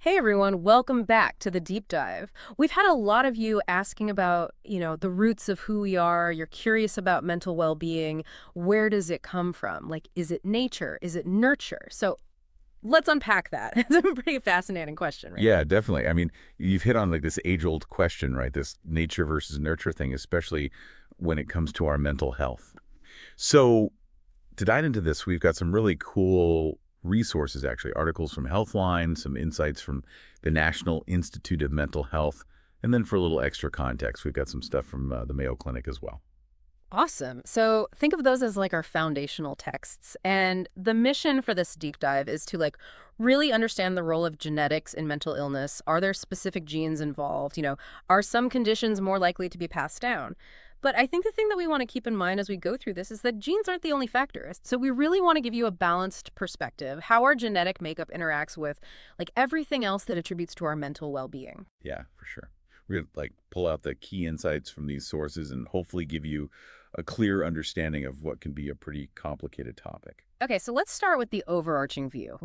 Hey everyone, welcome back to the deep dive. We've had a lot of you asking about, the roots of who we are. You're curious about mental well-being. Where does it come from? Like, is it nature? Is it nurture? So let's unpack that. It's a pretty fascinating question, right? Yeah, definitely. I mean, you've hit on like this age-old question, right? This nature versus nurture thing, especially when it comes to our mental health. So to dive into this, we've got some really cool resources, actually, articles from Healthline, some insights from the National Institute of Mental Health, and then for a little extra context, we've got some stuff from the Mayo Clinic as well. Awesome. So think of those as like our foundational texts. And the mission for this deep dive is to really understand the role of genetics in mental illness. Are there specific genes involved? Are some conditions more likely to be passed down? But I think the thing that we want to keep in mind as we go through this is that genes aren't the only factor. So we really want to give you a balanced perspective, how our genetic makeup interacts with everything else that attributes to our mental well-being. Yeah, for sure. We're going to like pull out the key insights from these sources and hopefully give you a clear understanding of what can be a pretty complicated topic. Okay, so let's start with the overarching view.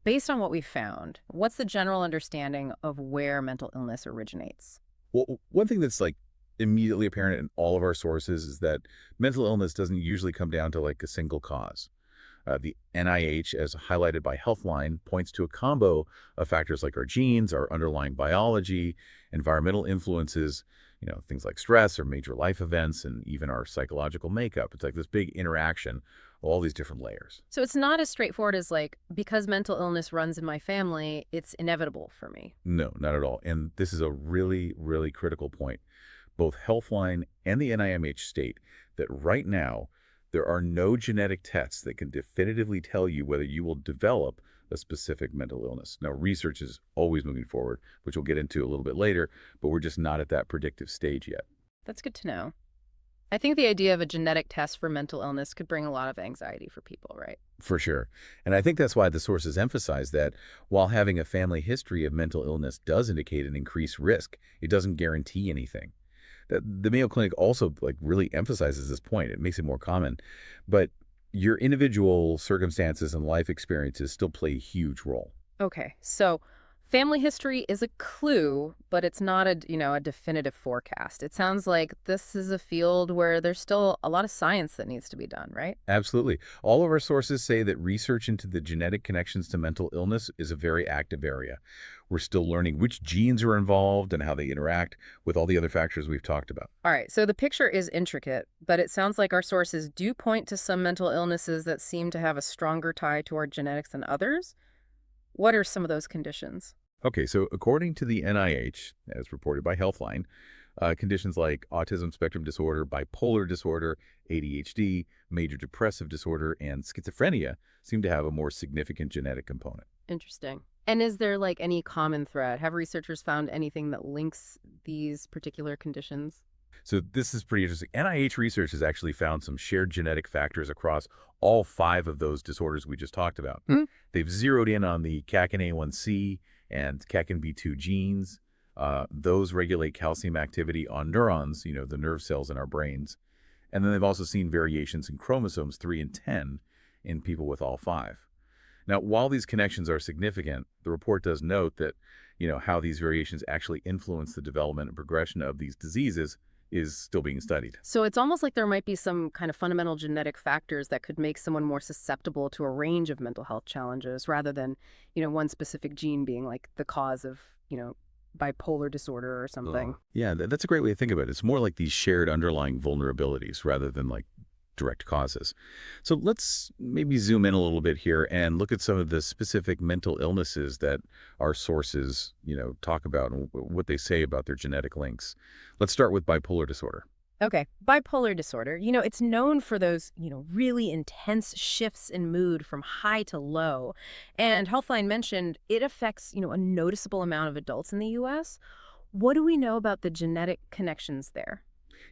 Based on what we found, what's the general understanding of where mental illness originates? Well, one thing that's like immediately apparent in all of our sources is that mental illness doesn't usually come down to like a single cause. The NIH, as highlighted by Healthline, points to a combo of factors like our genes, our underlying biology, environmental influences, things like stress or major life events, and even our psychological makeup. It's like this big interaction of all these different layers. So it's not as straightforward as because mental illness runs in my family, it's inevitable for me. No, not at all. And this is a really, really critical point. Both Healthline and the NIMH state that right now, there are no genetic tests that can definitively tell you whether you will develop a specific mental illness. Now, research is always moving forward, which we'll get into a little bit later, but we're just not at that predictive stage yet. That's good to know. I think the idea of a genetic test for mental illness could bring a lot of anxiety for people, right? For sure. And I think that's why the sources emphasize that while having a family history of mental illness does indicate an increased risk, it doesn't guarantee anything. The Mayo Clinic also like really emphasizes this point. It makes it more common, but your individual circumstances and life experiences still play a huge role. Okay, so family history is a clue, but it's not a definitive forecast. It sounds like this is a field where there's still a lot of science that needs to be done, right? Absolutely. All of our sources say that research into the genetic connections to mental illness is a very active area. We're still learning which genes are involved and how they interact with all the other factors we've talked about. All right, so the picture is intricate, but it sounds like our sources do point to some mental illnesses that seem to have a stronger tie to our genetics than others. What are some of those conditions? Okay, so according to the NIH, as reported by Healthline, conditions like autism spectrum disorder, bipolar disorder, ADHD, major depressive disorder, and schizophrenia seem to have a more significant genetic component. Interesting. And is there any common thread? Have researchers found anything that links these particular conditions? So this is pretty interesting. NIH research has actually found some shared genetic factors across all five of those disorders we just talked about. Hmm. They've zeroed in on the CACNA1C and CACNB2 genes. Those regulate calcium activity on neurons, the nerve cells in our brains. And then they've also seen variations in chromosomes 3 and 10 in people with all five. Now, while these connections are significant, the report does note that, how these variations actually influence the development and progression of these diseases is still being studied. So it's almost like there might be some kind of fundamental genetic factors that could make someone more susceptible to a range of mental health challenges rather than, one specific gene being the cause of, bipolar disorder or something. Yeah, that's a great way to think about it. It's more like these shared underlying vulnerabilities rather than like direct causes. So let's maybe zoom in a little bit here and look at some of the specific mental illnesses that our sources, talk about and what they say about their genetic links. Let's start with bipolar disorder. Okay, bipolar disorder, it's known for those, really intense shifts in mood from high to low. And Healthline mentioned it affects, a noticeable amount of adults in the US. What do we know about the genetic connections there?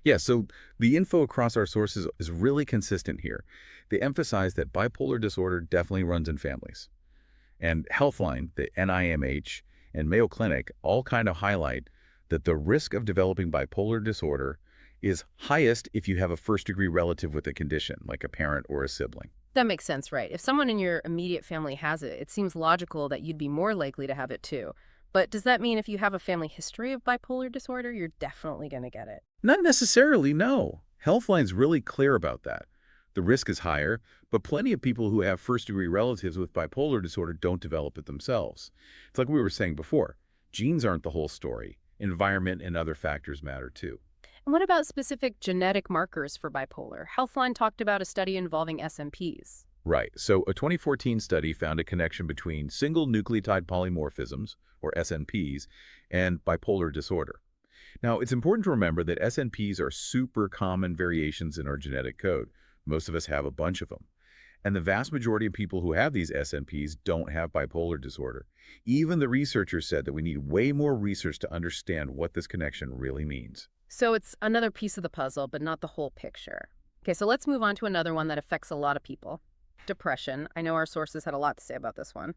Yeah, so the info across our sources is really consistent here. They emphasize that bipolar disorder definitely runs in families. And Healthline, the NIMH, and Mayo Clinic all kind of highlight that the risk of developing bipolar disorder is highest if you have a first-degree relative with the condition, like a parent or a sibling. That makes sense, right? If someone in your immediate family has it, it seems logical that you'd be more likely to have it too. But does that mean if you have a family history of bipolar disorder, you're definitely going to get it? Not necessarily, no. Healthline's really clear about that. The risk is higher, but plenty of people who have first-degree relatives with bipolar disorder don't develop it themselves. It's like we were saying before. Genes aren't the whole story. Environment and other factors matter too. And what about specific genetic markers for bipolar? Healthline talked about a study involving SNPs. Right. So a 2014 study found a connection between single nucleotide polymorphisms, or SNPs, and bipolar disorder. Now, it's important to remember that SNPs are super common variations in our genetic code. Most of us have a bunch of them. And the vast majority of people who have these SNPs don't have bipolar disorder. Even the researchers said that we need way more research to understand what this connection really means. So it's another piece of the puzzle, but not the whole picture. Okay, so let's move on to another one that affects a lot of people. Depression. I know our sources had a lot to say about this one.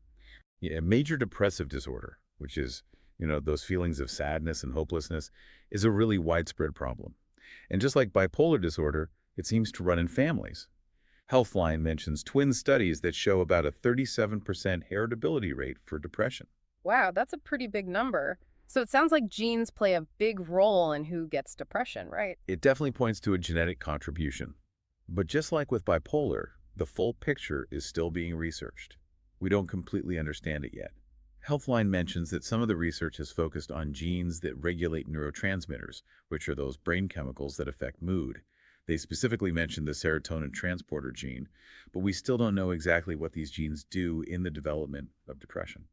Yeah, major depressive disorder, which is, those feelings of sadness and hopelessness, is a really widespread problem. And just like bipolar disorder, it seems to run in families. Healthline mentions twin studies that show about a 37% heritability rate for depression. Wow, that's a pretty big number. So it sounds like genes play a big role in who gets depression, right? It definitely points to a genetic contribution. But just like with bipolar, the full picture is still being researched. We don't completely understand it yet. Healthline mentions that some of the research has focused on genes that regulate neurotransmitters, which are those brain chemicals that affect mood. They specifically mentioned the serotonin transporter gene, but we still don't know exactly what these genes do in the development of depression.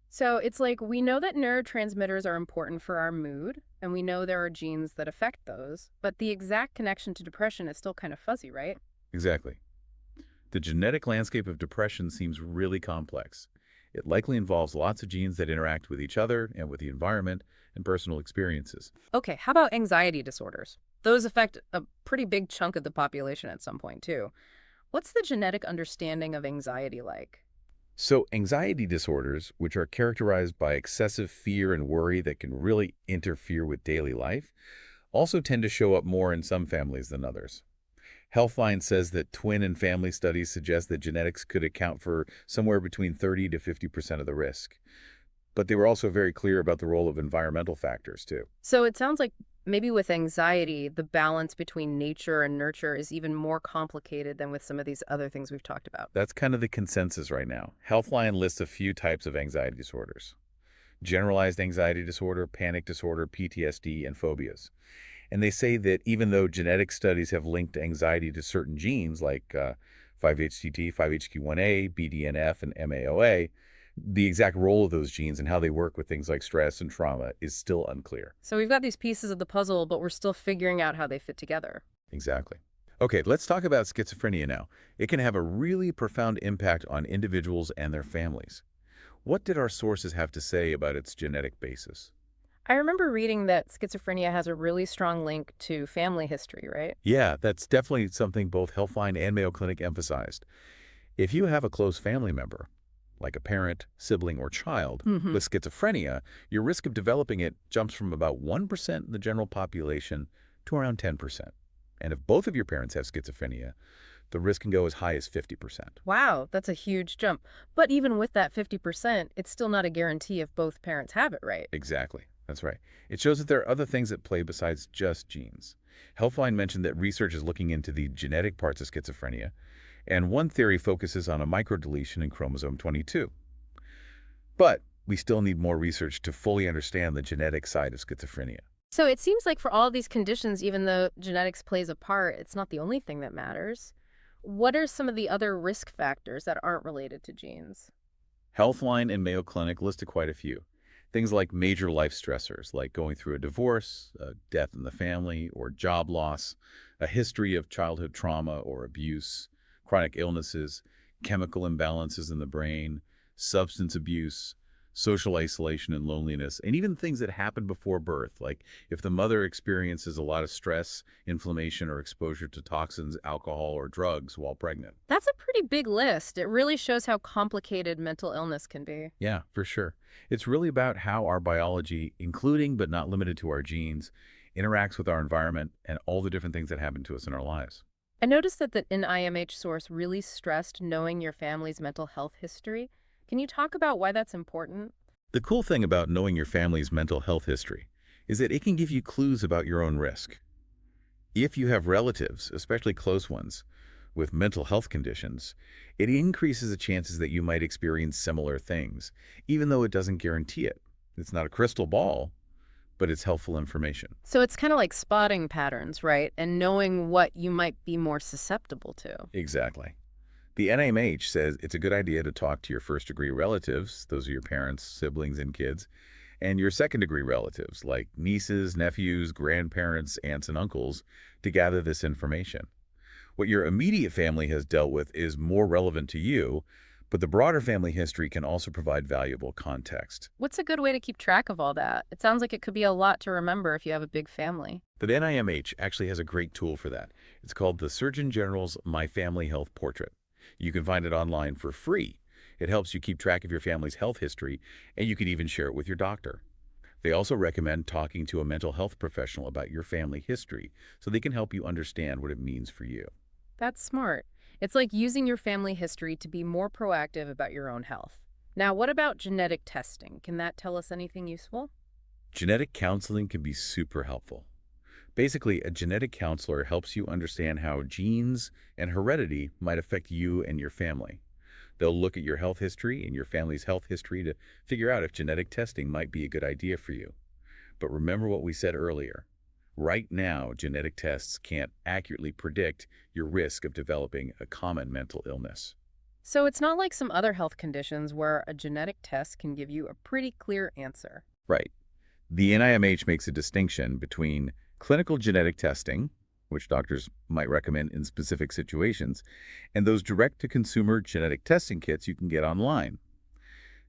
So it's like we know that neurotransmitters are important for our mood, and we know there are genes that affect those, but the exact connection to depression is still kind of fuzzy, right? Exactly. The genetic landscape of depression seems really complex. It likely involves lots of genes that interact with each other and with the environment and personal experiences. Okay, how about anxiety disorders? Those affect a pretty big chunk of the population at some point, too. What's the genetic understanding of anxiety like? So anxiety disorders, which are characterized by excessive fear and worry that can really interfere with daily life, also tend to show up more in some families than others. Healthline says that twin and family studies suggest that genetics could account for somewhere between 30 to 50% of the risk. But they were also very clear about the role of environmental factors, too. So it sounds like maybe with anxiety, the balance between nature and nurture is even more complicated than with some of these other things we've talked about. That's kind of the consensus right now. Healthline lists a few types of anxiety disorders: generalized anxiety disorder, panic disorder, PTSD, and phobias. And they say that even though genetic studies have linked anxiety to certain genes like 5-HTT, 5-HT1A, BDNF, and MAOA, the exact role of those genes and how they work with things like stress and trauma is still unclear. So we've got these pieces of the puzzle, but we're still figuring out how they fit together. Exactly. Okay, let's talk about schizophrenia now. It can have a really profound impact on individuals and their families. What did our sources have to say about its genetic basis? I remember reading that schizophrenia has a really strong link to family history, right? Yeah, that's definitely something both Healthline and Mayo Clinic emphasized. If you have a close family member, like a parent, sibling, or child, Mm-hmm. with schizophrenia, your risk of developing it jumps from about 1% in the general population to around 10%. And if both of your parents have schizophrenia, the risk can go as high as 50%. Wow, that's a huge jump. But even with that 50%, it's still not a guarantee if both parents have it, right? Exactly. That's right. It shows that there are other things at play besides just genes. Healthline mentioned that research is looking into the genetic parts of schizophrenia, and one theory focuses on a microdeletion in chromosome 22. But we still need more research to fully understand the genetic side of schizophrenia. So it seems like for all these conditions, even though genetics plays a part, it's not the only thing that matters. What are some of the other risk factors that aren't related to genes? Healthline and Mayo Clinic listed quite a few. Things like major life stressors, like going through a divorce, a death in the family, or job loss, a history of childhood trauma or abuse, chronic illnesses, chemical imbalances in the brain, substance abuse, social isolation and loneliness, and even things that happen before birth, like if the mother experiences a lot of stress, inflammation, or exposure to toxins, alcohol, or drugs while pregnant. That's a pretty big list. It really shows how complicated mental illness can be. Yeah, for sure. It's really about how our biology, including but not limited to our genes, interacts with our environment and all the different things that happen to us in our lives. I noticed that the NIMH source really stressed knowing your family's mental health history. Can you talk about why that's important? The cool thing about knowing your family's mental health history is that it can give you clues about your own risk. If you have relatives, especially close ones, with mental health conditions, it increases the chances that you might experience similar things, even though it doesn't guarantee it. It's not a crystal ball, but it's helpful information. So it's kind of like spotting patterns, right? And knowing what you might be more susceptible to. Exactly. The NIMH says it's a good idea to talk to your first-degree relatives, those are your parents, siblings, and kids, and your second-degree relatives, like nieces, nephews, grandparents, aunts, and uncles, to gather this information. What your immediate family has dealt with is more relevant to you, but the broader family history can also provide valuable context. What's a good way to keep track of all that? It sounds like it could be a lot to remember if you have a big family. The NIMH actually has a great tool for that. It's called the Surgeon General's My Family Health Portrait. You can find it online for free. It helps you keep track of your family's health history, and you can even share it with your doctor. They also recommend talking to a mental health professional about your family history so they can help you understand what it means for you. That's smart. It's like using your family history to be more proactive about your own health. Now, what about genetic testing? Can that tell us anything useful? Genetic counseling can be super helpful. Basically, a genetic counselor helps you understand how genes and heredity might affect you and your family. They'll look at your health history and your family's health history to figure out if genetic testing might be a good idea for you. But remember what we said earlier. Right now, genetic tests can't accurately predict your risk of developing a common mental illness. So it's not like some other health conditions where a genetic test can give you a pretty clear answer. Right. The NIMH makes a distinction between clinical genetic testing, which doctors might recommend in specific situations, and those direct-to-consumer genetic testing kits you can get online.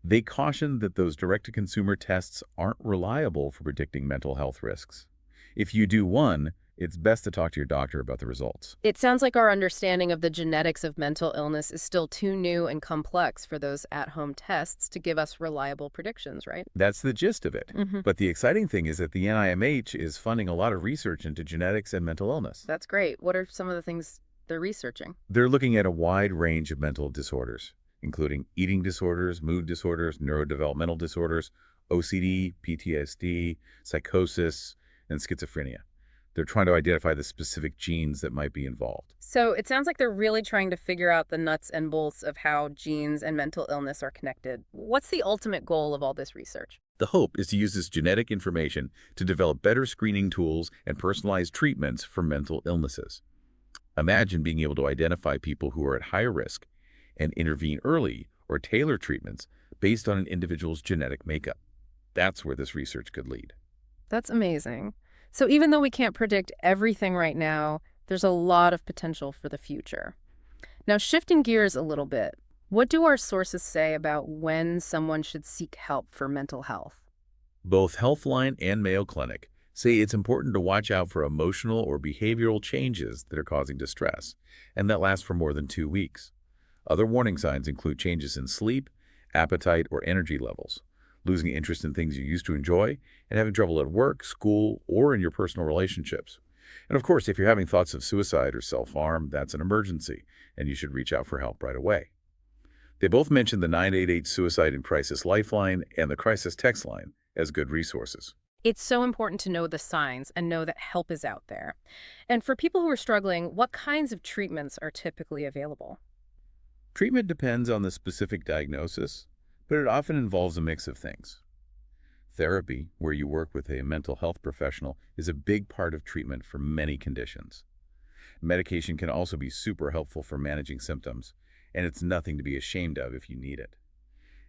They caution that those direct-to-consumer tests aren't reliable for predicting mental health risks. If you do one, it's best to talk to your doctor about the results. It sounds like our understanding of the genetics of mental illness is still too new and complex for those at-home tests to give us reliable predictions, right? That's the gist of it. Hmm. But the exciting thing is that the NIMH is funding a lot of research into genetics and mental illness. That's great. What are some of the things they're researching? They're looking at a wide range of mental disorders, including eating disorders, mood disorders, neurodevelopmental disorders, OCD, PTSD, psychosis, and schizophrenia. They're trying to identify the specific genes that might be involved. So it sounds like they're really trying to figure out the nuts and bolts of how genes and mental illness are connected. What's the ultimate goal of all this research? The hope is to use this genetic information to develop better screening tools and personalized treatments for mental illnesses. Imagine being able to identify people who are at higher risk and intervene early or tailor treatments based on an individual's genetic makeup. That's where this research could lead. That's amazing. So even though we can't predict everything right now, there's a lot of potential for the future. Now, shifting gears a little bit, what do our sources say about when someone should seek help for mental health? Both Healthline and Mayo Clinic say it's important to watch out for emotional or behavioral changes that are causing distress, and that last for more than 2 weeks. Other warning signs include changes in sleep, appetite, or energy levels, losing interest in things you used to enjoy, and having trouble at work, school, or in your personal relationships. And of course, if you're having thoughts of suicide or self-harm, that's an emergency, and you should reach out for help right away. They both mentioned the 988 Suicide and Crisis Lifeline and the Crisis Text Line as good resources. It's so important to know the signs and know that help is out there. And for people who are struggling, what kinds of treatments are typically available? Treatment depends on the specific diagnosis, but it often involves a mix of things. Therapy, where you work with a mental health professional, is a big part of treatment for many conditions. Medication can also be super helpful for managing symptoms, and it's nothing to be ashamed of if you need it.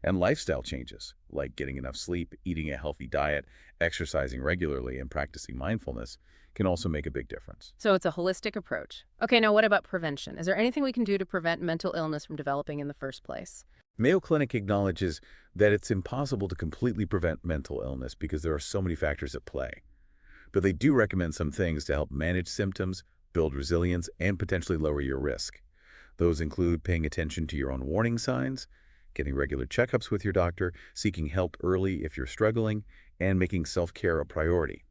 And lifestyle changes, like getting enough sleep, eating a healthy diet, exercising regularly, and practicing mindfulness, can also make a big difference. So it's a holistic approach. Okay, now what about prevention? Is there anything we can do to prevent mental illness from developing in the first place? Mayo Clinic acknowledges that it's impossible to completely prevent mental illness because there are so many factors at play. But they do recommend some things to help manage symptoms, build resilience, and potentially lower your risk. Those include paying attention to your own warning signs, getting regular checkups with your doctor, seeking help early if you're struggling, and making self-care a priority.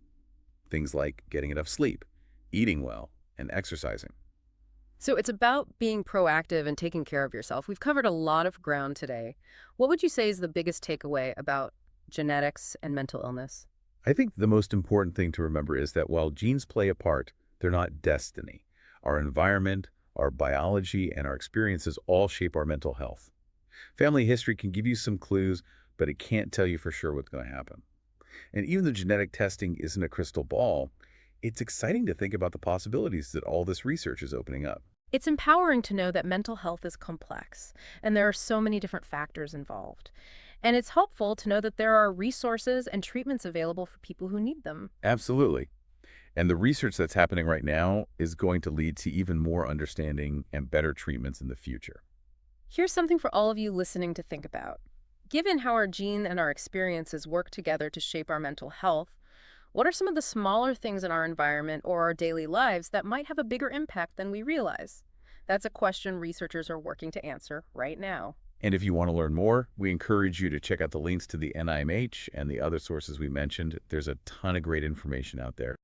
Things like getting enough sleep, eating well, and exercising. So it's about being proactive and taking care of yourself. We've covered a lot of ground today. What would you say is the biggest takeaway about genetics and mental illness? I think the most important thing to remember is that while genes play a part, they're not destiny. Our environment, our biology, and our experiences all shape our mental health. Family history can give you some clues, but it can't tell you for sure what's going to happen. And even though genetic testing isn't a crystal ball, it's exciting to think about the possibilities that all this research is opening up. It's empowering to know that mental health is complex and there are so many different factors involved. And it's helpful to know that there are resources and treatments available for people who need them. Absolutely. And the research that's happening right now is going to lead to even more understanding and better treatments in the future. Here's something for all of you listening to think about. Given how our gene and our experiences work together to shape our mental health, what are some of the smaller things in our environment or our daily lives that might have a bigger impact than we realize? That's a question researchers are working to answer right now. And if you want to learn more, we encourage you to check out the links to the NIMH and the other sources we mentioned. There's a ton of great information out there.